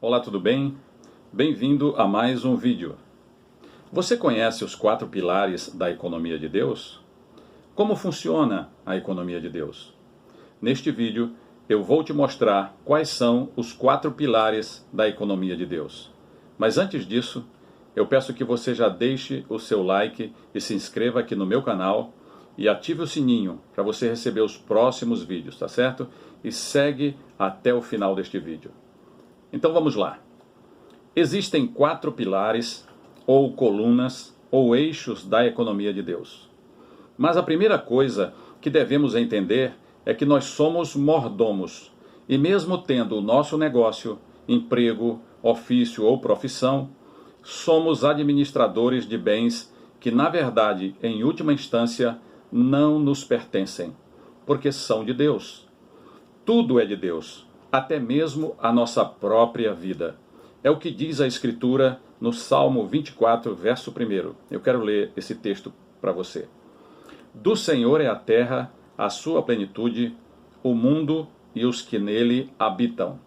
Olá, tudo bem? Bem-vindo a mais um vídeo. Você conhece os 4 pilares da economia de Deus? Como funciona a economia de Deus? Neste vídeo, eu vou te mostrar quais são os 4 pilares da economia de Deus. Mas antes disso, eu peço que você já deixe o seu like e se inscreva aqui no meu canal e ative o sininho para você receber os próximos vídeos, tá certo? E segue até o final deste vídeo. Então vamos lá. Existem 4 pilares, ou colunas, ou eixos da economia de Deus. Mas a primeira coisa que devemos entender é que nós somos mordomos. E mesmo tendo o nosso negócio, emprego, ofício ou profissão, somos administradores de bens que, na verdade, em última instância, não nos pertencem, porque são de Deus. Tudo é de Deus, até mesmo a nossa própria vida. É o que diz a Escritura no Salmo 24, verso 1. Eu quero ler esse texto para você. Do Senhor é a terra, a sua plenitude, o mundo e os que nele habitam.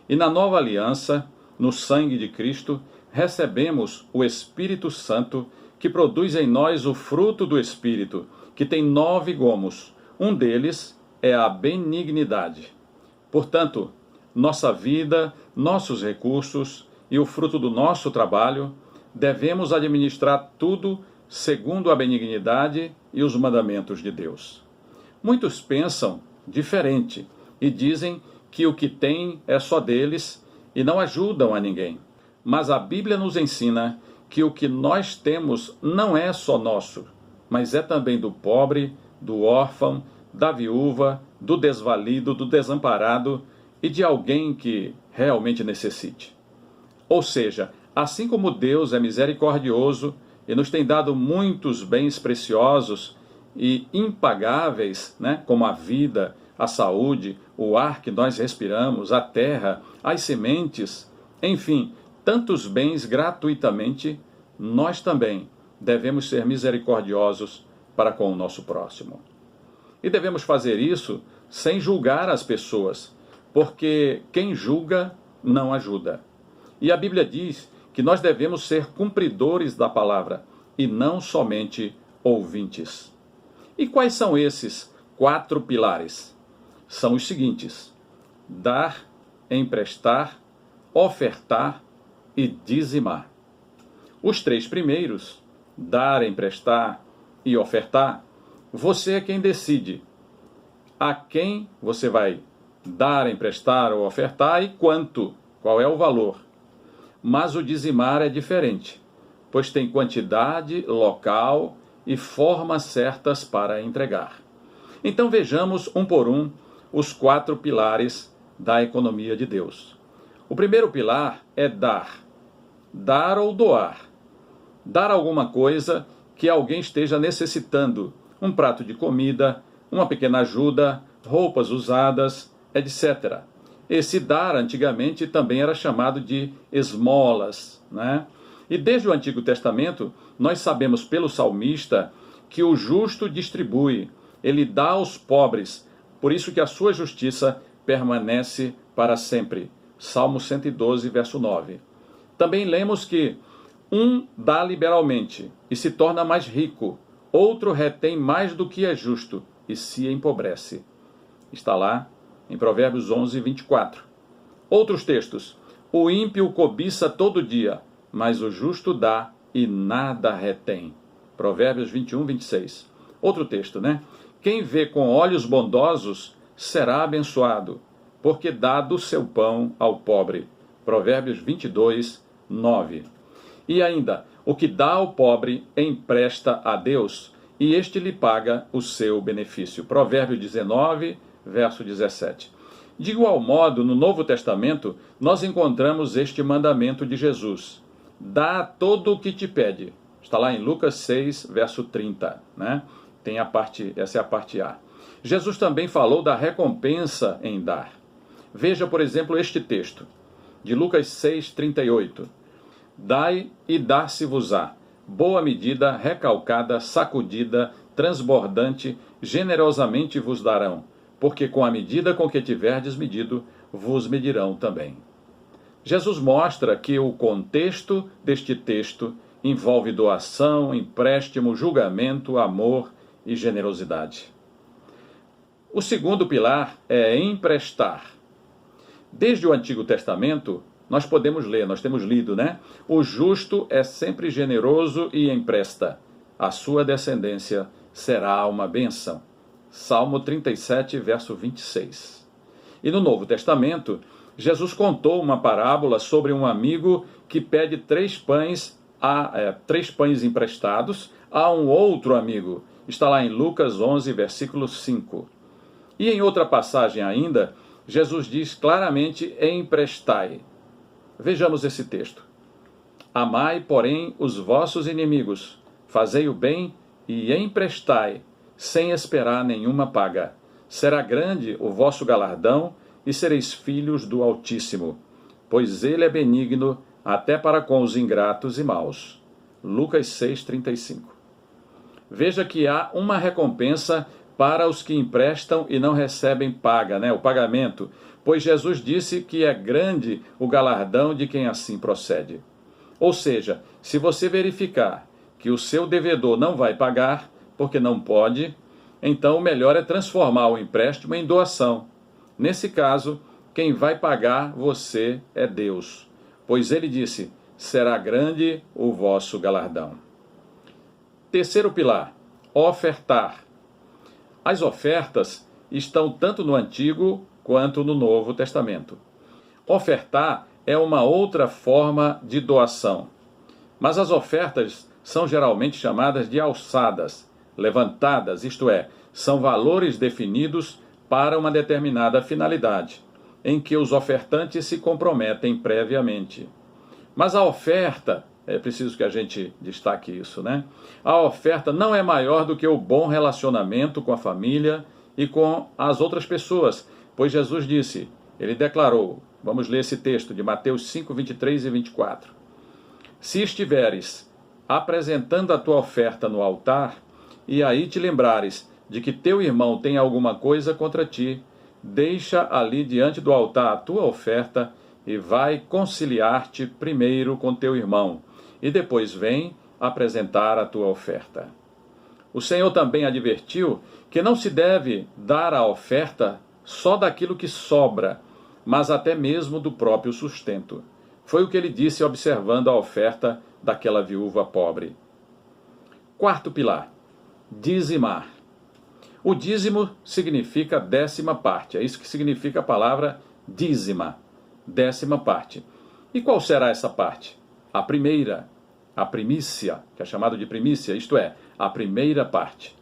E na nova aliança, no sangue de Cristo, recebemos o Espírito Santo, que produz em nós o fruto do Espírito, que tem 9 gomos. Um deles é a benignidade. Portanto, nossa vida, nossos recursos e o fruto do nosso trabalho, devemos administrar tudo segundo a benignidade e os mandamentos de Deus. Muitos pensam diferente e dizem que o que têm é só deles e não ajudam a ninguém. Mas a Bíblia nos ensina que o que nós temos não é só nosso, mas é também do pobre, do órfão, da viúva, do desvalido, do desamparado e de alguém que realmente necessite. Ou seja, assim como Deus é misericordioso e nos tem dado muitos bens preciosos e impagáveis, como a vida, a saúde, o ar que nós respiramos, a terra, as sementes, enfim, tantos bens gratuitamente, nós também devemos ser misericordiosos para com o nosso próximo. E devemos fazer isso sem julgar as pessoas, porque quem julga não ajuda. E a Bíblia diz que nós devemos ser cumpridores da palavra e não somente ouvintes. E quais são esses 4 pilares? São os seguintes: dar, emprestar, ofertar e dizimar. Os 3 primeiros, dar, emprestar e ofertar, você é quem decide a quem você vai dar, emprestar ou ofertar e quanto, qual é o valor. Mas o dizimar é diferente, pois tem quantidade, local e formas certas para entregar. Então vejamos um por um os 4 pilares da economia de Deus. O primeiro pilar é dar. Dar ou doar. Dar alguma coisa que alguém esteja necessitando. Um prato de comida, uma pequena ajuda, roupas usadas, etc. Esse dar antigamente também era chamado de esmolas, E desde o Antigo Testamento nós sabemos pelo salmista que o justo distribui, ele dá aos pobres, por isso que a sua justiça permanece para sempre. Salmo 112, verso 9. Também lemos que um dá liberalmente e se torna mais rico, outro retém mais do que é justo e se empobrece. Está lá em Provérbios 11, 24. Outros textos. O ímpio cobiça todo dia, mas o justo dá e nada retém. Provérbios 21, 26. Outro texto, Quem vê com olhos bondosos será abençoado, porque dá do seu pão ao pobre. Provérbios 22, 9. E ainda, o que dá ao pobre empresta a Deus, e este lhe paga o seu benefício. Provérbio 19, verso 17. De igual modo, no Novo Testamento, nós encontramos este mandamento de Jesus: dá todo o que te pede. Está lá em Lucas 6, verso 30. Essa é a parte A. Jesus também falou da recompensa em dar. Veja, por exemplo, este texto, de Lucas 6, 38. Dai e dar-se-vos-á, boa medida, recalcada, sacudida, transbordante, generosamente vos darão, porque com a medida com que tiverdes medido, vos medirão também. Jesus mostra que o contexto deste texto envolve doação, empréstimo, julgamento, amor e generosidade. O segundo pilar é emprestar. Desde o Antigo Testamento, nós podemos ler, nós temos lido, né? O justo é sempre generoso e empresta. A sua descendência será uma bênção. Salmo 37, verso 26. E no Novo Testamento, Jesus contou uma parábola sobre um amigo que pede três pães emprestados a um outro amigo. Está lá em Lucas 11, versículo 5. E em outra passagem ainda, Jesus diz claramente: emprestai. Vejamos esse texto. Amai, porém, os vossos inimigos, fazei o bem e emprestai, sem esperar nenhuma paga. Será grande o vosso galardão e sereis filhos do Altíssimo, pois ele é benigno até para com os ingratos e maus. Lucas 6,35. Veja que há uma recompensa para os que emprestam e não recebem paga, o pagamento, pois Jesus disse que é grande o galardão de quem assim procede. Ou seja, se você verificar que o seu devedor não vai pagar, porque não pode, então o melhor é transformar o empréstimo em doação. Nesse caso, quem vai pagar você é Deus, pois ele disse: será grande o vosso galardão. Terceiro pilar, ofertar. As ofertas estão tanto no Antigo quanto no Novo Testamento. Ofertar é uma outra forma de doação, mas as ofertas são geralmente chamadas de alçadas, levantadas, isto é, são valores definidos para uma determinada finalidade, em que os ofertantes se comprometem previamente. Mas a oferta, é preciso que a gente destaque isso, A oferta não é maior do que o bom relacionamento com a família e com as outras pessoas, pois Jesus disse, ele declarou, vamos ler esse texto de Mateus 5, 23 e 24. Se estiveres apresentando a tua oferta no altar, e aí te lembrares de que teu irmão tem alguma coisa contra ti, deixa ali diante do altar a tua oferta e vai conciliar-te primeiro com teu irmão, e depois vem apresentar a tua oferta. O Senhor também advertiu que não se deve dar a oferta só daquilo que sobra, mas até mesmo do próprio sustento. Foi o que ele disse observando a oferta daquela viúva pobre. Quarto pilar, dizimar. O dízimo significa décima parte, é isso que significa a palavra dízima, décima parte. E qual será essa parte? A primeira, a primícia, que é chamado de primícia, isto é, a primeira parte.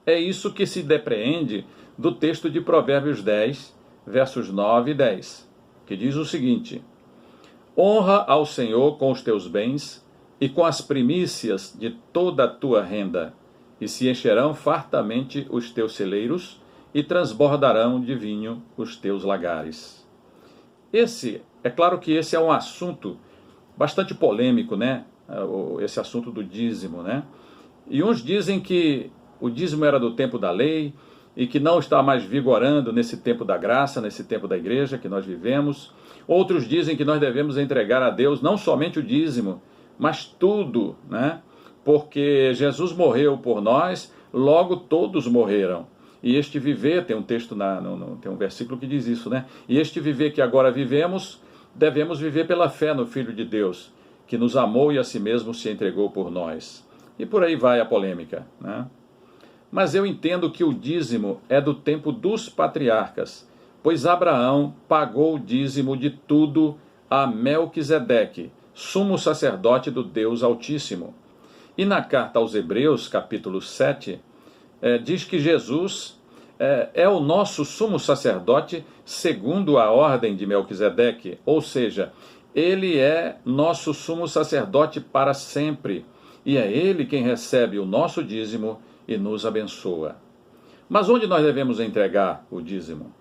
É isso que se depreende do texto de Provérbios 10, versos 9 e 10, que diz o seguinte: honra ao Senhor com os teus bens e com as primícias de toda a tua renda, e se encherão fartamente os teus celeiros e transbordarão de vinho os teus lagares. É claro que esse é um assunto bastante polêmico, Esse assunto do dízimo, E uns dizem que o dízimo era do tempo da lei e que não está mais vigorando nesse tempo da graça, nesse tempo da igreja que nós vivemos. Outros dizem que nós devemos entregar a Deus não somente o dízimo, mas tudo, Porque Jesus morreu por nós, logo todos morreram. E este viver, tem um texto, tem um versículo que diz isso, E este viver que agora vivemos, devemos viver pela fé no Filho de Deus, que nos amou e a si mesmo se entregou por nós. E por aí vai a polêmica, Mas eu entendo que o dízimo é do tempo dos patriarcas, pois Abraão pagou o dízimo de tudo a Melquisedeque, sumo sacerdote do Deus Altíssimo. E na carta aos Hebreus, capítulo 7, diz que Jesus é o nosso sumo sacerdote segundo a ordem de Melquisedeque, ou seja, ele é nosso sumo sacerdote para sempre, e é ele quem recebe o nosso dízimo e nos abençoa. Mas onde nós devemos entregar o dízimo?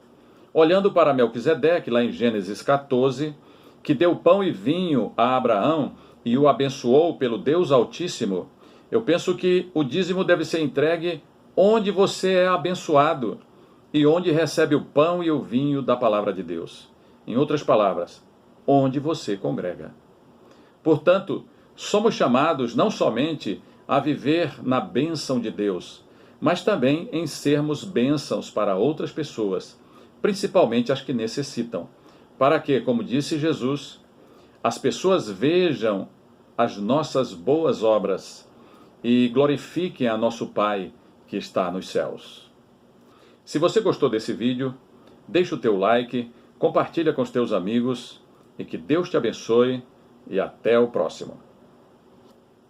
Olhando para Melquisedeque, lá em Gênesis 14, que deu pão e vinho a Abraão e o abençoou pelo Deus Altíssimo, eu penso que o dízimo deve ser entregue onde você é abençoado e onde recebe o pão e o vinho da palavra de Deus. Em outras palavras, onde você congrega. Portanto, somos chamados não somente a viver na bênção de Deus, mas também em sermos bênçãos para outras pessoas, principalmente as que necessitam, para que, como disse Jesus, as pessoas vejam as nossas boas obras e glorifiquem a nosso Pai que está nos céus. Se você gostou desse vídeo, deixa o teu like, compartilha com os teus amigos e que Deus te abençoe e até o próximo.